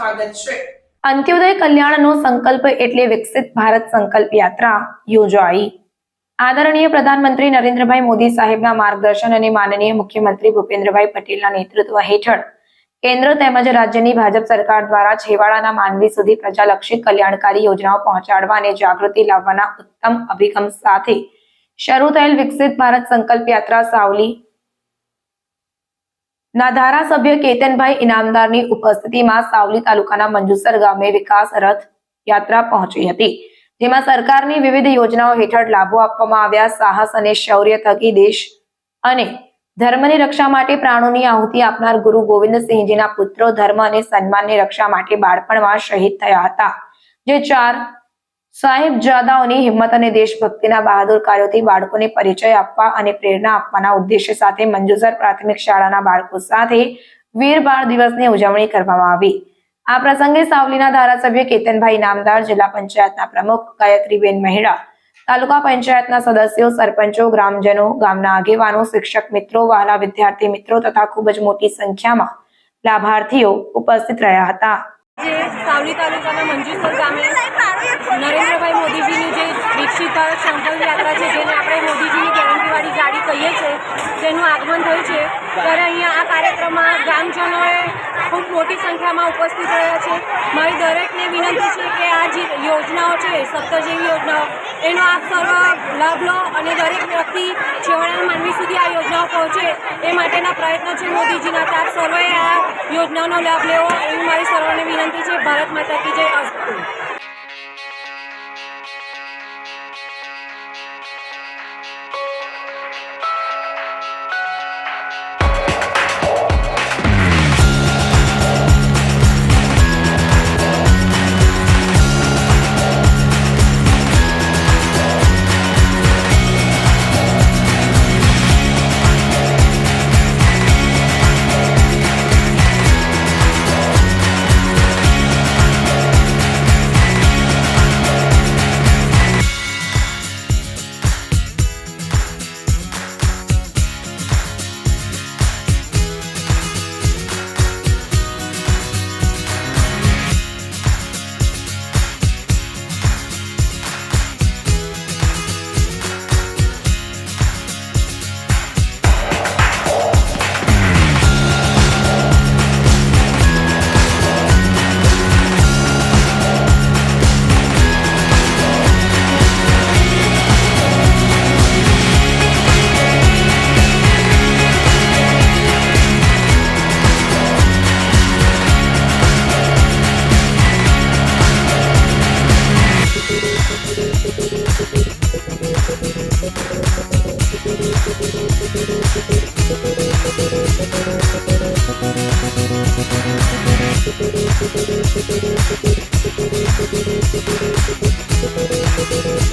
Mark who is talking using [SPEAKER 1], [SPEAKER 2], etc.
[SPEAKER 1] સ્વાગત છે।
[SPEAKER 2] અંત્યોદય કલ્યાણનો સંકલ્પ એટલે વિકસિત ભારત સંકલ્પ યાત્રા યોજાઈ। આદરણીય પ્રધાનમંત્રી નરેન્દ્રભાઈ મોદી સાહેબના માર્ગદર્શન અને માનનીય મુખ્યમંત્રી ભૂપેન્દ્રભાઈ પટેલના નેતૃત્વ હેઠળ કેન્દ્ર તેમજ રાજ્યની ભાજપ સરકાર દ્વારા છેવાડાના માનવી સુધી પ્રજાલક્ષી કલ્યાણકારી યોજનાઓ પહોંચાડવા અને જાગૃતિ લાવવાના ઉત્તમ અભિગમ સાથે શરૂ થયેલ વિકસિત ભારત સંકલ્પ યાત્રા સાવલી ના ધારાસભ્ય કેતનભાઈ ઇનામદારની ઉપસ્થિતિમાં સાવલી તાલુકાના મંજુસર ગામે વિકાસ રથ યાત્રા પહોંચી હતી, જેમાં સરકારની વિવિધ યોજનાઓ હેઠળ લાભો આપવામાં આવ્યા। સાહસ અને શૌર્ય થકી દેશ અને ધર્મની રક્ષા માટે પ્રાણોની આહુતિ આપનાર ગુરુ ગોવિંદસિંહજીના પુત્રો ધર્મ અને સન્માનની રક્ષા માટે બાળપણમાં શહીદ થયા હતા, જે 4 સાહેબજાદાઓની હિંમત અને દેશભક્તિના બહાદુર કાર્યોથી બાળકોને પરિચય આપવા અને પ્રેરણા આપવાના ઉદ્દેશ્ય સાથે મંજુસર પ્રાથમિક શાળાના બાળકો સાથે વીર બાળ દિવસની ઉજવણી કરવામાં આવી। આ પ્રસંગે સાવલીના ધારાસભ્ય કેતનભાઈ ઇનામદાર, જિલ્લા પંચાયતના પ્રમુખ ગાયત્રીબેન મહેડા, તાલુકા પંચાયતના સદસ્યો, સરપંચો, ગ્રામજનો, ગામના આગેવાનો, શિક્ષક મિત્રો, વહાલા વિદ્યાર્થી મિત્રો તથા ખૂબ જ મોટી સંખ્યામાં લાભાર્થીઓ ઉપસ્થિત રહ્યા હતા।
[SPEAKER 3] સાવલી તાલુકાના મંજુસર ગામે નરેન્દ્રભાઈ મોદીજીની જે વિકસિત ભારત સંકલ્પ યાત્રા છે, જેને આપણે મોદીજીની ગેરંટીવાળી ગાડી કહીએ છીએ, તેનું આગમન થયું છે, ત્યારે અહીંયા આ કાર્યક્રમમાં ગ્રામજનોએ ખૂબ મોટી સંખ્યામાં ઉપસ્થિત રહ્યા છે। મારી દરેકને વિનંતી છે કે આ જે યોજનાઓ છે, 17 જેવી યોજનાઓ, એનો આપ સર્વ લાભ લો અને દરેક વ્યક્તિ છેવાડાના માનવી સુધી આ યોજનાઓ પહોંચે એ માટેના પ્રયત્નો છે મોદીજીના। તો આપ સર્વે આ યોજનાઓનો લાભ લેવો એવી મારી સર્વને વિનંતી છે। ભારત માતા કી જય। અસ્તુ।